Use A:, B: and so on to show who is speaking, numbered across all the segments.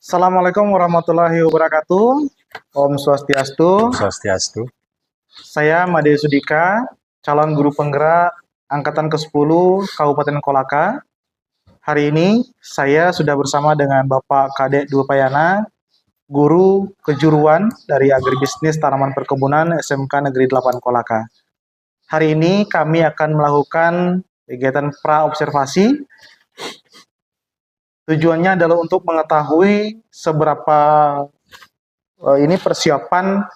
A: Assalamualaikum warahmatullahi wabarakatuh. Om Swastiastu.
B: Om Swastiastu.
A: Saya Made Sudika, calon guru penggerak Angkatan ke-10 Kabupaten Kolaka. Hari ini saya sudah bersama dengan Bapak Kadek Dwapayana, guru kejuruan dari Agribisnis Tanaman Perkebunan SMK Negeri 8 Kolaka. Hari ini kami akan melakukan kegiatan pra-observasi. Tujuannya adalah untuk mengetahui seberapa ini persiapan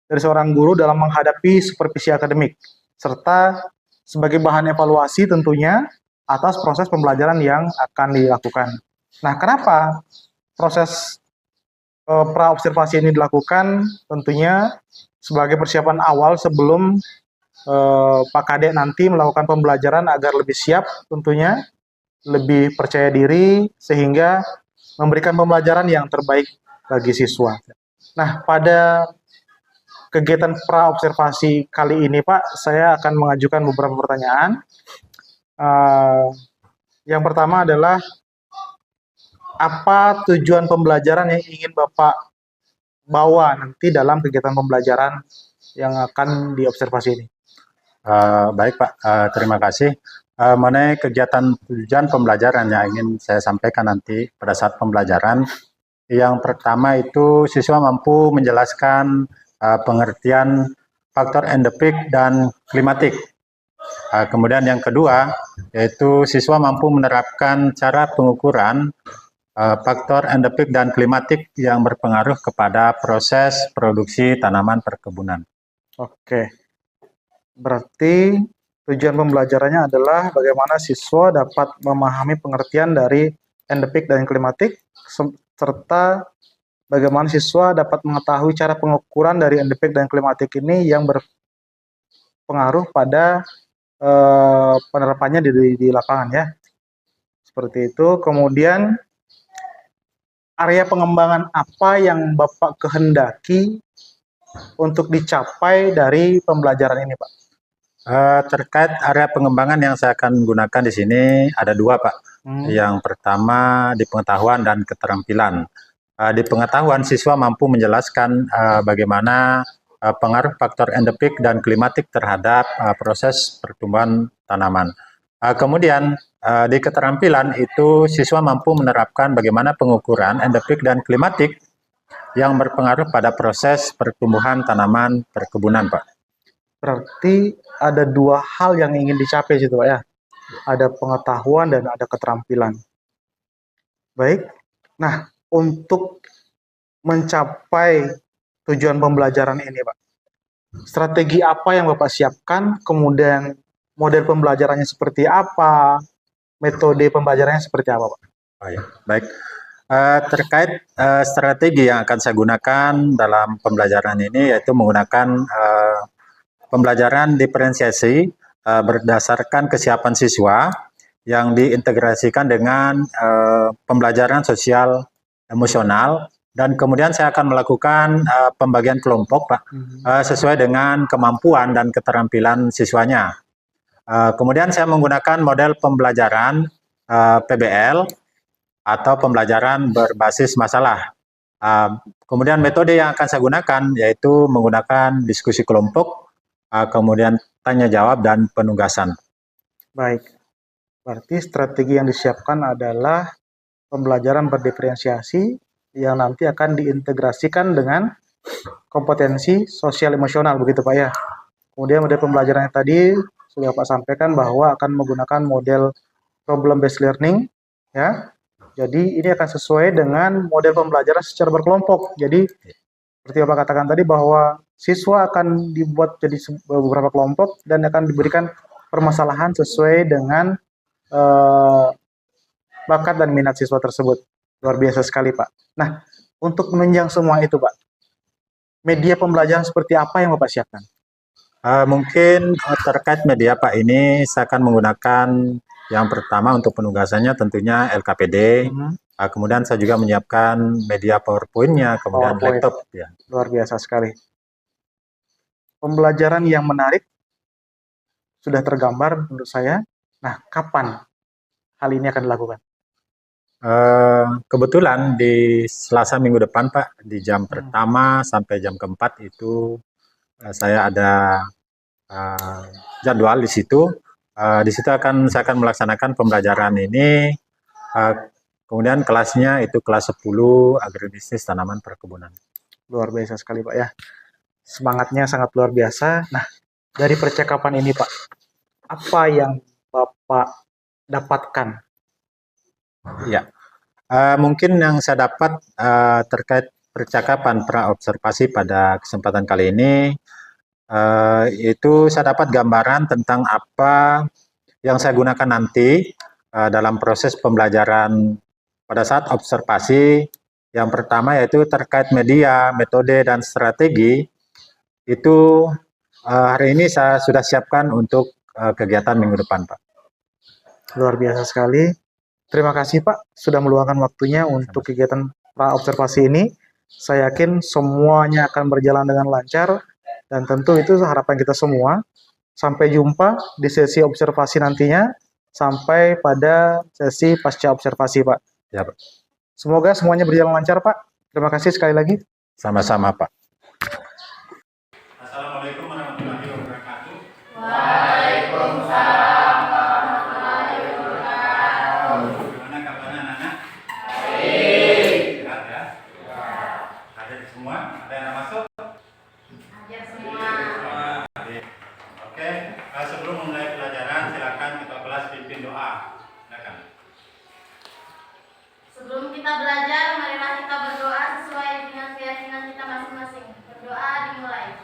A: dari seorang guru dalam menghadapi supervisi akademik, serta sebagai bahan evaluasi tentunya atas proses pembelajaran yang akan dilakukan. Nah, kenapa proses pra-observasi ini dilakukan? Tentunya sebagai persiapan awal sebelum Pak Kadek nanti melakukan pembelajaran agar lebih siap tentunya, lebih percaya diri, sehingga memberikan pembelajaran yang terbaik bagi siswa. Nah, pada kegiatan pra-observasi kali ini, Pak, saya akan mengajukan beberapa pertanyaan. Yang pertama adalah, apa tujuan pembelajaran yang ingin Bapak bawa nanti dalam kegiatan pembelajaran yang akan diobservasi ini?
B: Baik Pak, terima kasih. Mengenai kegiatan tujuan pembelajaran yang ingin saya sampaikan nanti pada saat pembelajaran, yang pertama itu siswa mampu menjelaskan pengertian faktor endemik dan klimatik. Kemudian yang kedua, yaitu siswa mampu menerapkan cara pengukuran faktor endemik dan klimatik yang berpengaruh kepada proses produksi tanaman perkebunan.
A: Oke, berarti tujuan pembelajarannya adalah bagaimana siswa dapat memahami pengertian dari endemik dan klimatik, serta bagaimana siswa dapat mengetahui cara pengukuran dari endemik dan klimatik ini yang berpengaruh pada penerapannya di lapangan ya. Seperti itu. Kemudian area pengembangan apa yang Bapak kehendaki untuk dicapai dari pembelajaran ini, Pak?
B: Terkait area pengembangan yang saya akan gunakan di sini ada dua, Pak. Yang pertama di pengetahuan dan keterampilan. Di pengetahuan, siswa mampu menjelaskan bagaimana pengaruh faktor endemik dan klimatik terhadap proses pertumbuhan tanaman. Kemudian di keterampilan itu siswa mampu menerapkan bagaimana pengukuran endemik dan klimatik yang berpengaruh pada proses pertumbuhan tanaman perkebunan, Pak.
A: Berarti ada dua hal yang ingin dicapai situ, Pak ya. Ada pengetahuan dan ada keterampilan. Baik. Nah, untuk mencapai tujuan pembelajaran ini, Pak, strategi apa yang Bapak siapkan, kemudian model pembelajarannya seperti apa, metode pembelajarannya seperti apa, Pak?
B: Oh, ya. Baik. Terkait strategi yang akan saya gunakan dalam pembelajaran ini, yaitu menggunakan pembelajaran diferensiasi berdasarkan kesiapan siswa yang diintegrasikan dengan pembelajaran sosial emosional, dan kemudian saya akan melakukan pembagian kelompok, Pak, sesuai dengan kemampuan dan keterampilan siswanya. Kemudian saya menggunakan model pembelajaran PBL atau pembelajaran berbasis masalah. Kemudian metode yang akan saya gunakan yaitu menggunakan diskusi kelompok, kemudian tanya jawab dan penugasan.
A: Baik, berarti strategi yang disiapkan adalah pembelajaran berdiferensiasi yang nanti akan diintegrasikan dengan kompetensi sosial emosional, begitu Pak ya. Kemudian model pembelajarannya tadi sudah Pak sampaikan bahwa akan menggunakan model problem based learning ya. Jadi ini akan sesuai dengan model pembelajaran secara berkelompok. Jadi seperti Bapak katakan tadi bahwa siswa akan dibuat jadi beberapa kelompok dan akan diberikan permasalahan sesuai dengan bakat dan minat siswa tersebut. Luar biasa sekali, Pak. Nah, untuk menunjang semua itu, Pak, media pembelajaran seperti apa yang Bapak siapkan?
B: Mungkin terkait media, Pak, ini saya akan menggunakan yang pertama untuk penugasannya tentunya LKPD. Kemudian saya juga menyiapkan media PowerPoint-nya, kemudian laptop. Ya.
A: Luar biasa sekali. Pembelajaran yang menarik sudah tergambar menurut saya. Nah, kapan hal ini akan dilakukan?
B: Kebetulan di Selasa minggu depan, Pak, di jam pertama sampai jam keempat itu saya ada jadwal di situ. Di situ saya akan melaksanakan pembelajaran ini. Kemudian kelasnya itu kelas 10 agribisnis tanaman perkebunan.
A: Luar biasa sekali Pak ya. Semangatnya sangat luar biasa. Nah, dari percakapan ini Pak, apa yang Bapak dapatkan?
B: Ya, mungkin yang saya dapat terkait percakapan pra-observasi pada kesempatan kali ini, itu saya dapat gambaran tentang apa yang saya gunakan nanti dalam proses pembelajaran pada saat observasi. Yang pertama yaitu terkait media, metode, dan strategi. Itu hari ini saya sudah siapkan untuk kegiatan minggu depan, Pak.
A: Luar biasa sekali. Terima kasih Pak sudah meluangkan waktunya untuk kegiatan pra-observasi ini. Saya yakin semuanya akan berjalan dengan lancar dan tentu itu harapan kita semua. Sampai jumpa di sesi observasi nantinya, sampai pada sesi pasca observasi Pak.
B: Ya, Pak.
A: Semoga semuanya berjalan lancar Pak. Terima kasih sekali lagi.
B: Sama-sama, Pak.
C: Assalamualaikum warahmatullahi wabarakatuh.
D: Waalaikumsalam warahmatullahi wabarakatuh.
C: Gimana kabarnya anak-anak?
D: Baik.
C: Sehat ya? Hadir semua? Ada yang masuk?
D: Hadir semua.
C: Hadir. Oke, sebelum memulai pelajaran silakan kita kelas pimpin doa. Silakan.
D: Sebelum kita belajar, marilah kita berdoa sesuai dengan keyakinan kita masing-masing. Berdoa dimulai.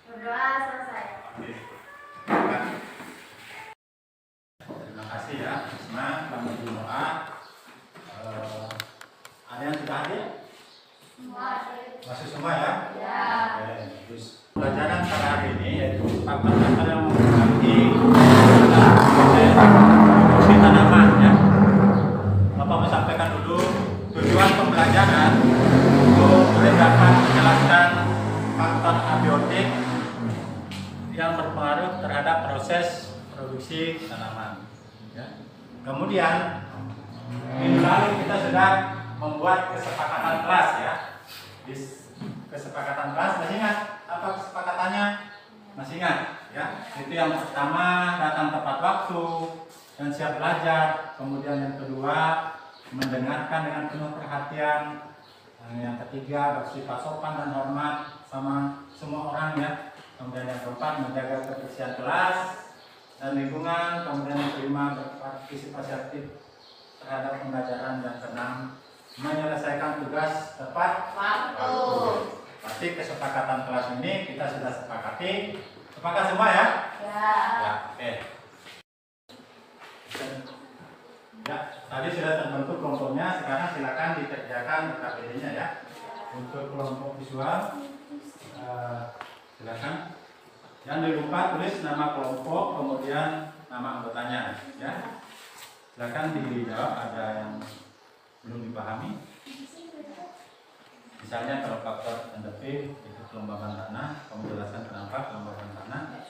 D: Berdoa selesai.
C: Oke. Silakan. Terima kasih ya, Isma. Kami berdoa. Ada yang sudah hadir?
D: Semua hadir.
C: Masih semua ya?
D: Ya.
C: Oke, terus pelajaran pada hari ini yaitu faktor-faktor yang mempengaruhi produksi tanaman ya. Bapak mau sampaikan dulu tujuan pembelajaran untuk dapat menjelaskan faktor abiotik yang berpengaruh terhadap proses produksi tanaman. Ya. Kemudian minggu lalu kita sudah membuat kesepakatan kelas ya. Di kesepakatan kelas masih ingat apa kesepakatannya? Masih ingat ya? Itu yang pertama datang tepat waktu dan siap belajar. Kemudian yang kedua mendengarkan dengan penuh perhatian. Yang ketiga bersifat sopan dan hormat sama semua orang ya. Kemudian yang keempat menjaga kebersihan kelas dan lingkungan. Kemudian yang kelima berpartisipasi aktif terhadap pembelajaran. Dan keenam menyelesaikan tugas tepat waktu. Berarti kesepakatan kelas ini kita sudah sepakati. Sepakat semua ya?
D: Ya.
C: Ya, oke. Ya, tadi sudah terbentuk kelompoknya. Sekarang silakan dikerjakan KPD-nya ya. Untuk kelompok visual, silakan. Jangan lupa tulis nama kelompok, kemudian nama anggotanya ya. Silakan dijawab ada yang belum dipahami. Misalnya kalau faktor NDP itu kelembaban tanah, kamu jelaskan kenapa kelembaban tanah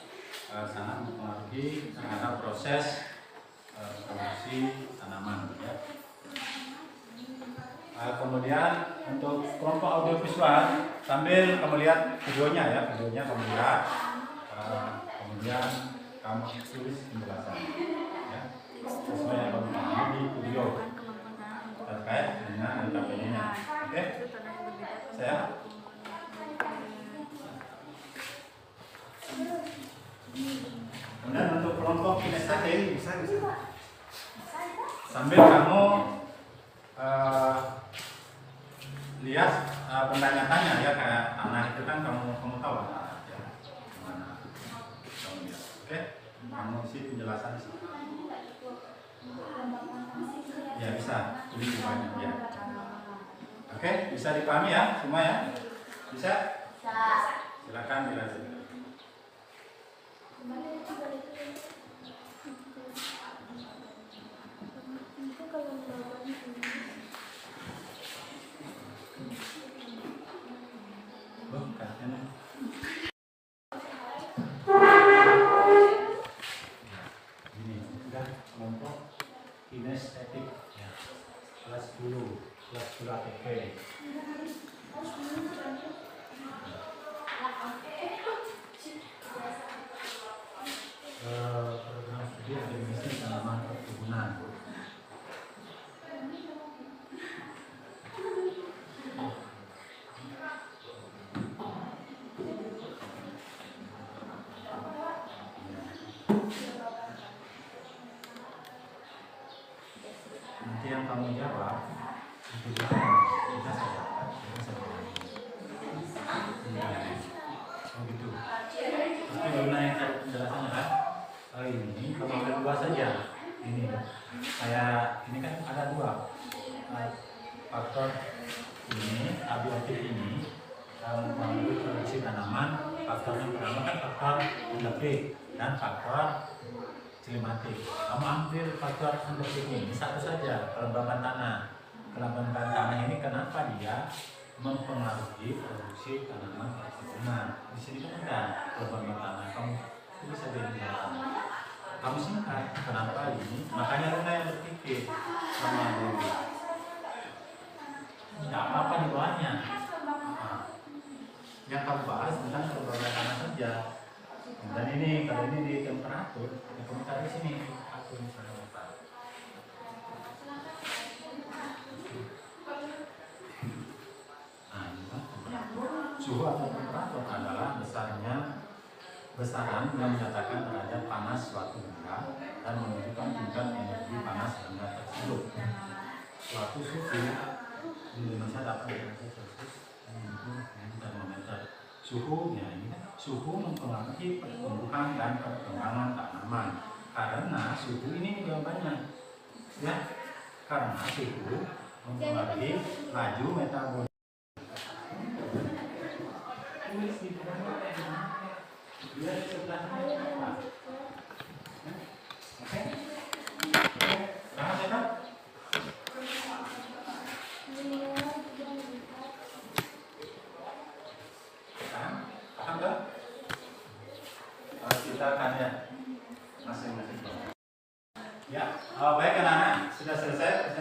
C: sangat mempengaruhi terhadap proses produksi tanaman. Ya. Kemudian untuk kelompok audiovisual sambil kamu lihat videonya ya, videonya kamu lihat, kemudian kamu tulis penjelasan. Ya. Sesuai yang kamu pahami di video terkait dengan LKPD-nya. Oke? Saya. Kemudian untuk kelompok kinestetik bisa. Sambil kamu lihat benda-bendanya ya kayak tanah itu kan kamu tahu lah ya. Mana kamu lihat. Oke? Kamu isi penjelasan di sini. Ya bisa, tulis di banyak ya. Oke, bisa dipahami ya semua ya? Bisa?
D: Bisa.
C: Silakan dilanjutkan. Oh, kayaknya. Ini, udah. kinestetik ya. Kelas 10 ATP. Program studi akademisi tanaman perkebunan. Nanti yang kamu jawab itu juga bisa saja. Oh gitu. Tapi belum naik penjelasannya kan? Oh ini kamu ambil dua saja. Ini saya ini kan ada dua faktor ini abiotik ini mempengaruhi produksi tanaman. Faktor yang pertama kan faktor endotrik dan faktor klimatik. Kamu ambil faktor endotrik ini satu saja, kelembaban tanah. Kelembaban tanah ini kenapa dia mempengaruhi produksi tanaman perkebunan? Di sini kan ada kelembaban tanah. Kamu bisa dengar. Kamu singkat kenapa ini? Makanya Luna yang berpikir sama Dewi. Tidak apa-apa di bawahnya. Nah, yang kamu bahas tentang kelembaban tanah saja. Dan ini kalau ini di temperatur, ya kamu cari sini atur misalnya apa. Nah, ini kan suhu atau temperatur adalah besaran yang menyatakan derajat panas suatu benda dan menunjukkan tingkat energi panas benda tersebut. Suatu suhu di Indonesia dapat derajat Celcius dan termometer. Suhunya ini kan suhu mempengaruhi pertumbuhan dan perkembangan tanaman karena suhu ini juga banyak ya, karena suhu mempengaruhi laju metabolisme. Dia sebelahnya apa? Oke. Paham ya, Kak? Paham kan? Kita akan ya masing-masing. Ya, baik anak-anak, sudah selesai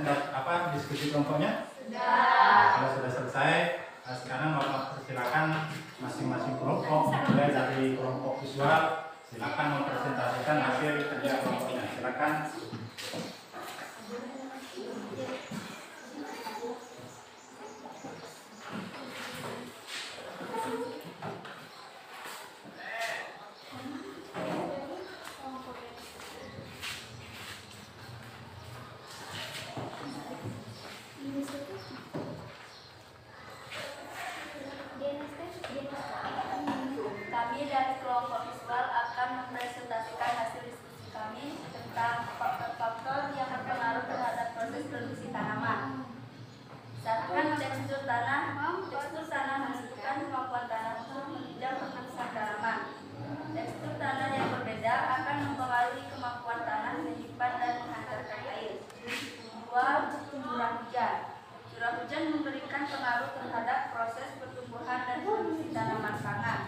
C: diskusi kelompoknya? Sudah. Kalau sudah selesai, sekarang Bapak persilakan masing-masing kelompok, mulai dari kelompok visual, silakan mempresentasikan hasil kerja kelompoknya. Silakan.
D: Kami dari kelompok visual akan mempresentasikan hasil diskusi kami tentang faktor-faktor yang berpengaruh terhadap proses produksi tanaman. Misalkan tekstur tanah menentukan kemampuan tanah untuk menunjang pertumbuhan tanaman. Tekstur tanah yang berbeda akan mempengaruhi kemampuan tanah menyimpan dan menghantarkan air. 2. Curah hujan. Curah hujan memberikan pengaruh terhadap proses pertumbuhan dan produksi tanaman pangan.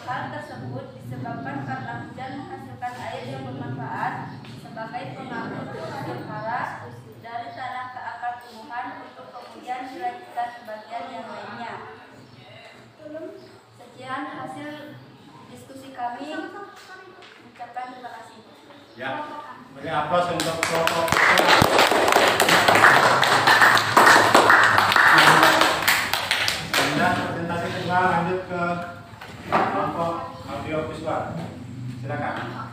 D: Hal tersebut disebabkan karena hujan menghasilkan air yang bermanfaat sebagai pengaruh sementara dari tanah ke akar tumbuhan untuk kemudian dilanjutkan ke bagian yang lainnya. Sekian hasil diskusi kami. Ucapkan terima kasih.
C: Ya, beri aplaus untuk kelompok. Sudah presentasi kedua, lanjut ke kelompok audio visual. Silakan.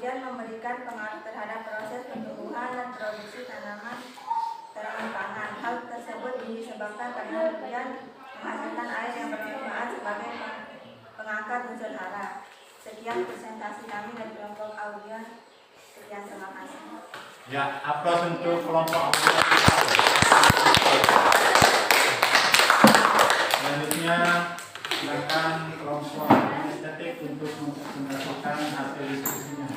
D: hujan memberikan pengaruh terhadap proses pertumbuhan dan produksi tanaman pangan. Hal tersebut disebabkan karena hujan menghasilkan air yang bermanfaat sebagai pengangkat unsur hara. Sekian presentasi kami dari kelompok audio. Sekian, terima kasih.
C: Ya, aplaus untuk kelompok audio. Selanjutnya silakan kelompok estetik untuk mempresentasikan hasil diskusinya.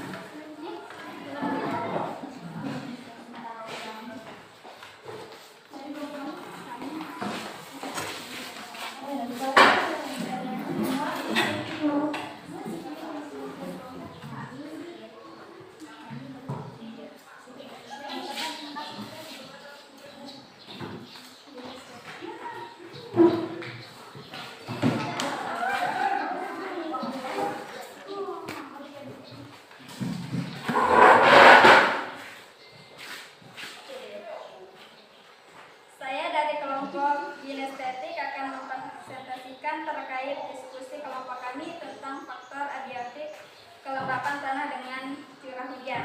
D: Saya dari kelompok kinestetik akan mempresentasikan terkait diskusi kelompok kami tentang faktor abiotik kelembapan tanah dengan curah hujan.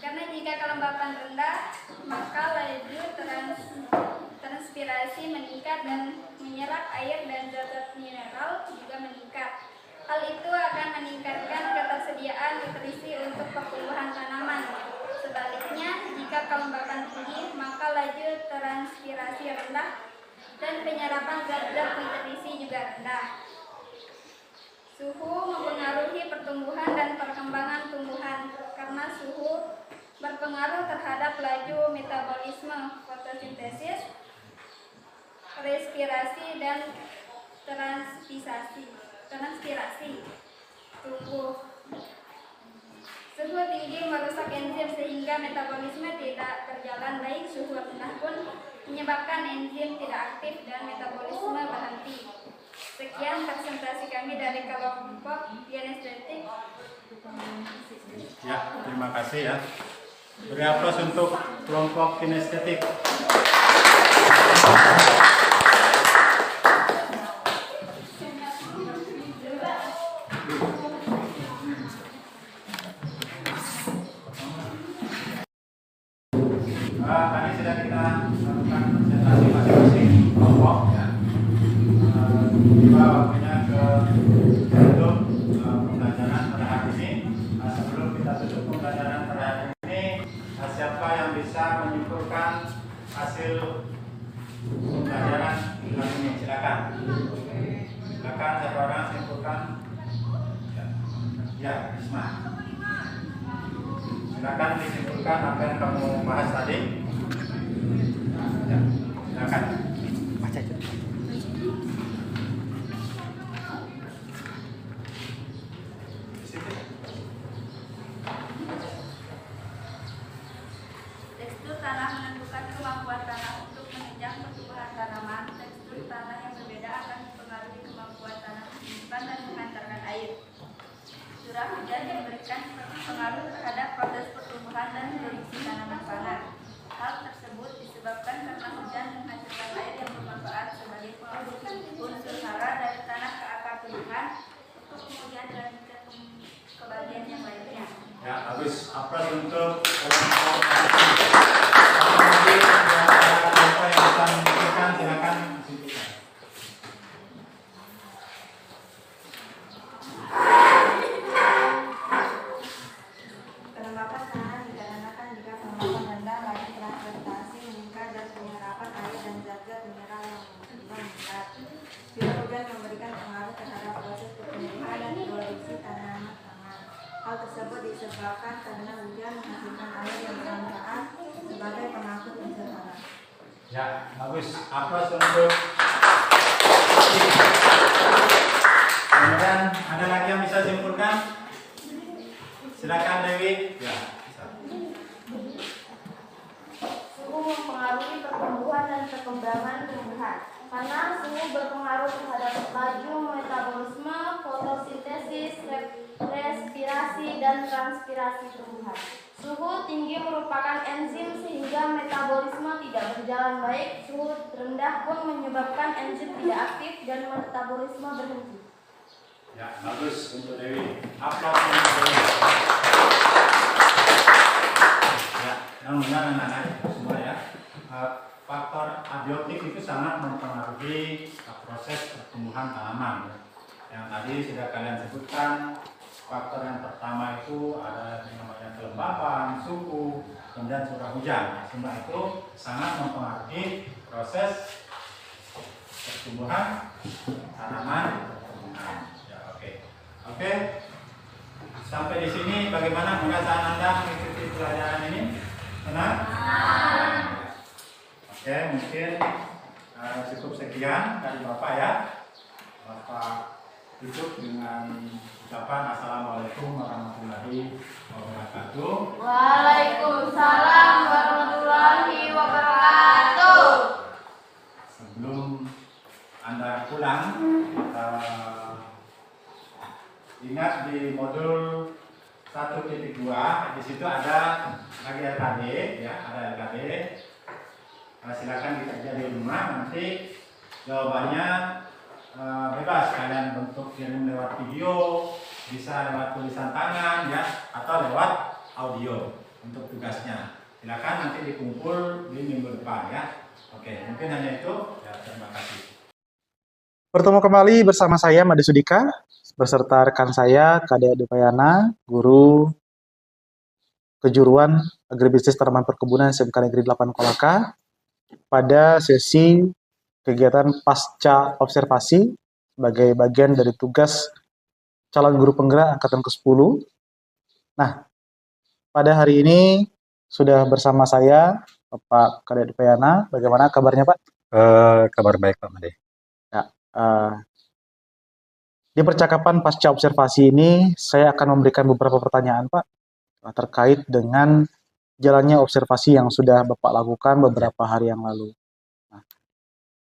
D: Karena jika kelembapan rendah, maka laju transpirasi meningkat dan menyerap air dan zat mineral juga meningkat. Hal itu akan meningkatkan ketersediaan nutrisi untuk pertumbuhan tanaman. Sebaliknya, jika kelembapan tinggi, maka laju transpirasi rendah dan penyerapan zat-zat nutrisi juga rendah. Suhu mempengaruhi pertumbuhan dan perkembangan tumbuhan karena suhu berpengaruh terhadap laju metabolisme, fotosintesis, respirasi, dan transpirasi tubuh. Suhu tinggi merusak enzim sehingga metabolisme tidak berjalan baik. Suhu rendah pun menyebabkan enzim tidak aktif dan metabolisme berhenti. Sekian presentasi kami dari kelompok kinestetik.
C: Ya, terima kasih ya. Beri aplaus untuk kelompok kinestetik. Tadi sudah kita lakukan presentasi masing-masing kelompok ya. Tiba waktunya untuk pembelajaran pada hari ini. Sebelum kita tutup pembelajaran pada hari ini, siapa yang bisa menyimpulkan hasil pembelajaran bulan ini? Silakan. Silakan satu orang simpulkan. Ya, Isma. Silakan disimpulkan apa yang kamu bahas tadi. Ya, silakan. Baca aja.
D: Tekstur tanah menentukan kemampuan tanah untuk menunjang pertumbuhan tanaman. Tekstur tanah yang berbeda akan mempengaruhi kemampuan tanah menyimpan dan mengantarkan air. Curah hujan memberikan pengaruh terhadap proses pertumbuhan dan produksi tanaman pangan. Hal tersebut disebabkan karena hujan menghasilkan air yang bermanfaat sebagai pengurus unsur hara dari tanah ke akar tumbuhan untuk kemudian dilanjutkan ke bagian yang lainnya.
C: Ya, habis apa untuk kelompok yang bisa menentukan, silakan simpulkan.
D: Kelembapan tanah dikarenakan jika kelembapan rendah, laju transpirasi meningkat dan penyerapan air dan zat-zat mineral yang meningkat. Curah hujan memberikan pengaruh terhadap proses pertumbuhan dan produksi tanaman pangan. Hal tersebut disebabkan karena hujan menghasilkan air yang bermanfaat sebagai pengangkut unsur hara.
C: Ya, bagus. Aplaus untuk kemudian ada lagi yang bisa simpulkan? Silakan Dewi. Ya, bisa.
D: Suhu mempengaruhi pertumbuhan dan perkembangan tumbuhan. Karena suhu berpengaruh terhadap laju metabolisme, fotosintesis, respirasi, dan transpirasi tumbuhan. Suhu tinggi merupakan enzim sehingga metabolisme tidak berjalan baik. Suhu rendah pun menyebabkan enzim tidak aktif dan metabolisme berhenti.
C: Ya, bagus untuk Dewi. Aplaus untuk Dewi. Ya, yang benar anak-anak semua ya. Faktor abiotik itu sangat mempengaruhi proses pertumbuhan tanaman. Yang tadi sudah kalian sebutkan, faktor yang pertama itu ada yang namanya kelembapan, suhu, kemudian curah hujan. Semua itu sangat mempengaruhi proses pertumbuhan tanaman. Ya, oke. Sampai di sini bagaimana perasaan Anda mengikuti pelajaran ini? Senang? Oke, mungkin cukup sekian dari Bapak ya. Bapak tutup dengan ucapan Assalamualaikum warahmatullahi wabarakatuh.
D: Waalaikumsalam warahmatullahi wabarakatuh.
C: Sebelum Anda pulang, ingat di modul 1.2 di situ ada lagi LKD ya, ada LKD. Silakan dikerja di rumah, nanti jawabannya bebas, kalian bentuk kirim lewat video, bisa lewat tulisan tangan ya, atau lewat audio untuk tugasnya. Silakan nanti dikumpul di minggu depan ya. Oke, mungkin hanya itu ya, terima kasih.
A: Bertemu kembali bersama saya Made Sudika beserta rekan saya Kade Dupayana, guru kejuruan Agribisnis Tanaman Perkebunan SMK Negeri 8 Kolaka pada sesi kegiatan pasca observasi sebagai bagian dari tugas calon guru penggerak angkatan ke-10. Nah, pada hari ini sudah bersama saya Bapak Kade Dupayana. Bagaimana kabarnya, Pak?
B: Kabar baik Pak Made.
A: Ya, di percakapan pasca observasi ini saya akan memberikan beberapa pertanyaan, Pak, terkait dengan jalannya observasi yang sudah Bapak lakukan beberapa hari yang lalu. Nah,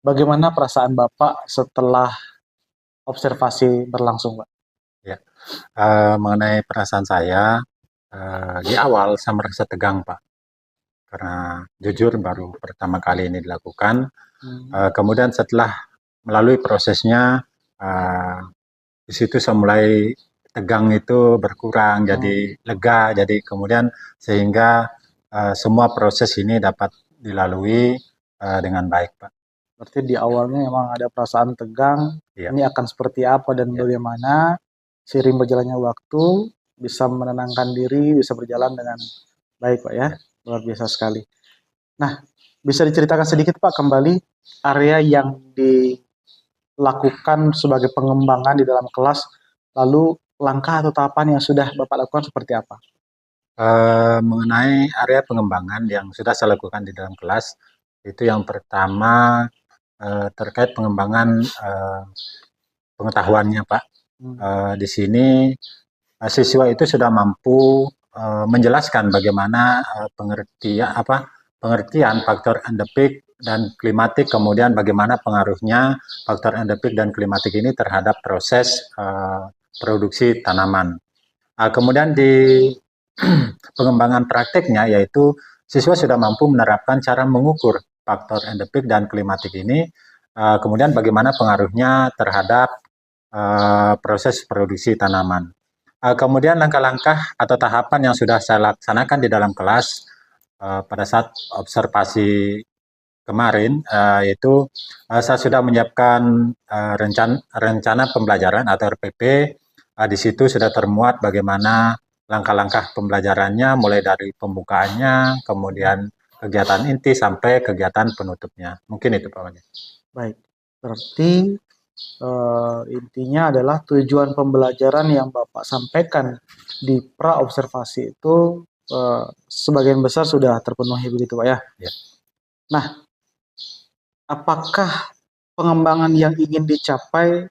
A: bagaimana perasaan Bapak setelah observasi berlangsung, Pak?
B: Ya, mengenai perasaan saya, di awal saya merasa tegang Pak, karena jujur baru pertama kali ini dilakukan. Kemudian setelah melalui prosesnya, di situ saya mulai tegang itu berkurang, jadi lega, jadi kemudian sehingga semua proses ini dapat dilalui dengan baik Pak.
A: Berarti di awalnya memang ada perasaan tegang,
B: Ya.
A: ini akan seperti apa dan bagaimana seiring berjalannya waktu bisa menenangkan diri, bisa berjalan dengan baik Pak ya, luar biasa sekali. Nah, bisa diceritakan sedikit Pak kembali area yang dilakukan sebagai pengembangan di dalam kelas, lalu langkah atau tahapan yang sudah Bapak lakukan seperti apa?
B: Mengenai area pengembangan yang sudah saya lakukan di dalam kelas, itu yang pertama terkait pengembangan pengetahuannya Pak. Di sini siswa itu sudah mampu menjelaskan bagaimana pengertian faktor endemik dan klimatik, kemudian bagaimana pengaruhnya faktor endemik dan klimatik ini terhadap proses produksi tanaman. Kemudian di pengembangan prakteknya, yaitu siswa sudah mampu menerapkan cara mengukur faktor endemik dan klimatik ini, kemudian bagaimana pengaruhnya terhadap proses produksi tanaman. Kemudian langkah-langkah atau tahapan yang sudah saya laksanakan di dalam kelas pada saat observasi kemarin, yaitu saya sudah menyiapkan rencana pembelajaran atau RPP. Di situ sudah termuat bagaimana langkah-langkah pembelajarannya, mulai dari pembukaannya, kemudian kegiatan inti sampai kegiatan penutupnya. Mungkin itu Pak Wanya.
A: Baik, berarti intinya adalah tujuan pembelajaran yang Bapak sampaikan di pra-observasi itu sebagian besar sudah terpenuhi begitu Pak ya?
B: Ya.
A: Nah, apakah pengembangan yang ingin dicapai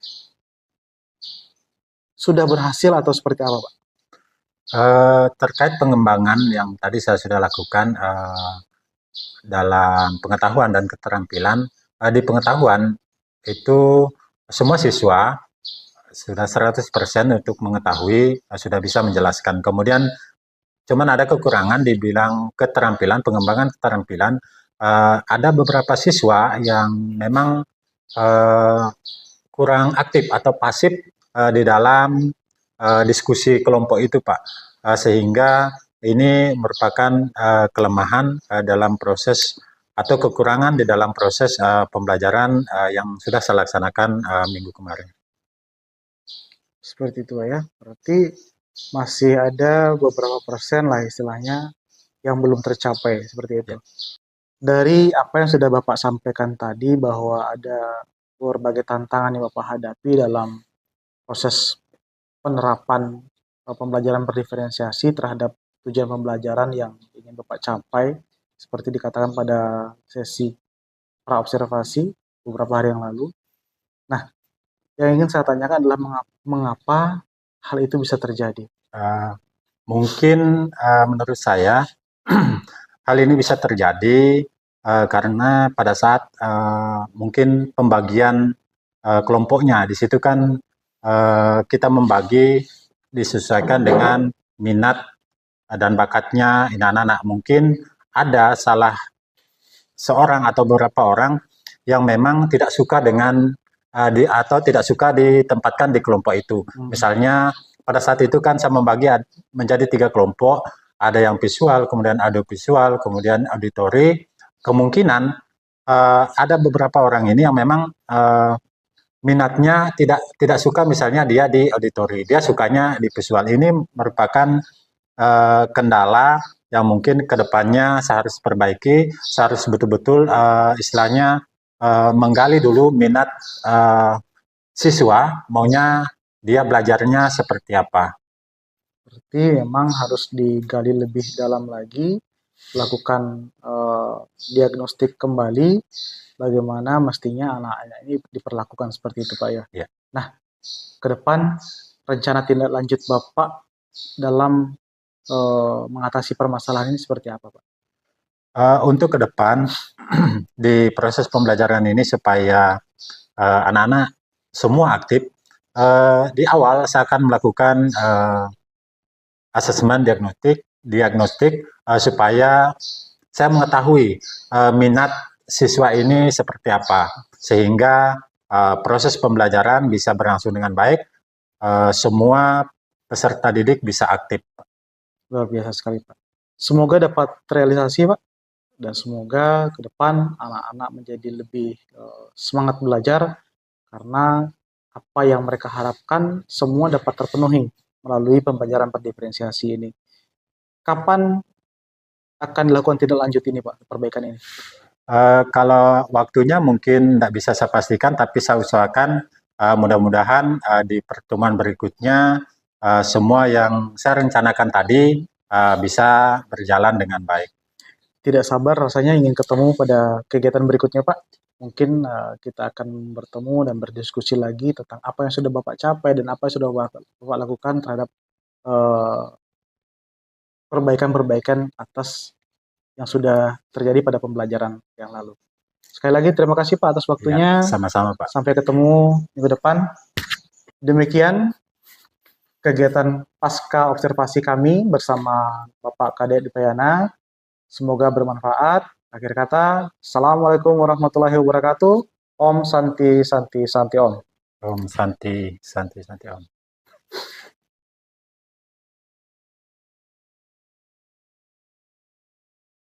A: sudah berhasil atau seperti apa Pak?
B: Terkait pengembangan yang tadi saya sudah lakukan dalam pengetahuan dan keterampilan, di pengetahuan itu semua siswa sudah 100% untuk mengetahui, sudah bisa menjelaskan. Kemudian cuman ada kekurangan di bidang keterampilan, pengembangan keterampilan. Ada beberapa siswa yang memang kurang aktif atau pasif di dalam diskusi kelompok itu, Pak. Sehingga ini merupakan kelemahan dalam proses atau kekurangan di dalam proses pembelajaran yang sudah saya laksanakan minggu kemarin.
A: Seperti itu Pak ya. Berarti masih ada beberapa persen lah istilahnya yang belum tercapai seperti itu. Dari apa yang sudah Bapak sampaikan tadi bahwa ada berbagai tantangan yang Bapak hadapi dalam proses penerapan pembelajaran berdiferensiasi terhadap tujuan pembelajaran yang ingin Bapak capai seperti dikatakan pada sesi praobservasi beberapa hari yang lalu. Nah, yang ingin saya tanyakan adalah mengapa hal itu bisa terjadi?
B: Mungkin menurut saya hal ini bisa terjadi karena pada saat mungkin pembagian kelompoknya di situ kan kita membagi disesuaikan dengan minat dan bakatnya anak-anak. Mungkin ada salah seorang atau beberapa orang yang memang tidak suka dengan atau tidak suka ditempatkan di kelompok itu. Misalnya pada saat itu kan saya membagi menjadi 3 kelompok, ada yang visual, kemudian audiovisual, kemudian auditori. Kemungkinan ada beberapa orang ini yang memang minatnya tidak suka misalnya dia di auditori, dia sukanya di visual. Ini merupakan kendala yang mungkin kedepannya saya harus perbaiki, saya harus betul-betul istilahnya menggali dulu minat siswa, maunya dia belajarnya seperti apa.
A: Berarti memang harus digali lebih dalam lagi, lakukan diagnostik kembali bagaimana mestinya anak-anak ini diperlakukan seperti itu Pak ya.
B: Ya.
A: Nah, ke depan rencana tindak lanjut Bapak dalam mengatasi permasalahan ini seperti apa Pak?
B: Untuk ke depan di proses pembelajaran ini supaya anak-anak semua aktif, di awal saya akan melakukan asesmen diagnostik supaya saya mengetahui minat siswa ini seperti apa, sehingga proses pembelajaran bisa berlangsung dengan baik, semua peserta didik bisa aktif.
A: Luar biasa sekali Pak. Semoga dapat terrealisasi Pak, dan semoga ke depan anak-anak menjadi lebih semangat belajar karena apa yang mereka harapkan semua dapat terpenuhi melalui pembelajaran berdiferensiasi ini. Kapan akan dilakukan tindak lanjut ini Pak, perbaikan ini?
B: Kalau waktunya mungkin tidak bisa saya pastikan, tapi saya usahakan mudah-mudahan di pertemuan berikutnya semua yang saya rencanakan tadi bisa berjalan dengan baik.
A: Tidak sabar rasanya ingin ketemu pada kegiatan berikutnya Pak. Mungkin kita akan bertemu dan berdiskusi lagi tentang apa yang sudah Bapak capai dan apa yang sudah Bapak lakukan terhadap perbaikan-perbaikan atas yang sudah terjadi pada pembelajaran yang lalu. Sekali lagi terima kasih Pak atas waktunya.
B: Ya, sama-sama Pak.
A: Sampai ketemu minggu depan. Demikian kegiatan pasca observasi kami bersama Bapak Kadek Dipayana. Semoga bermanfaat. Akhir kata, Assalamualaikum warahmatullahi wabarakatuh. Om Santi Santi Santi Om.
B: Om Santi Santi Santi Om.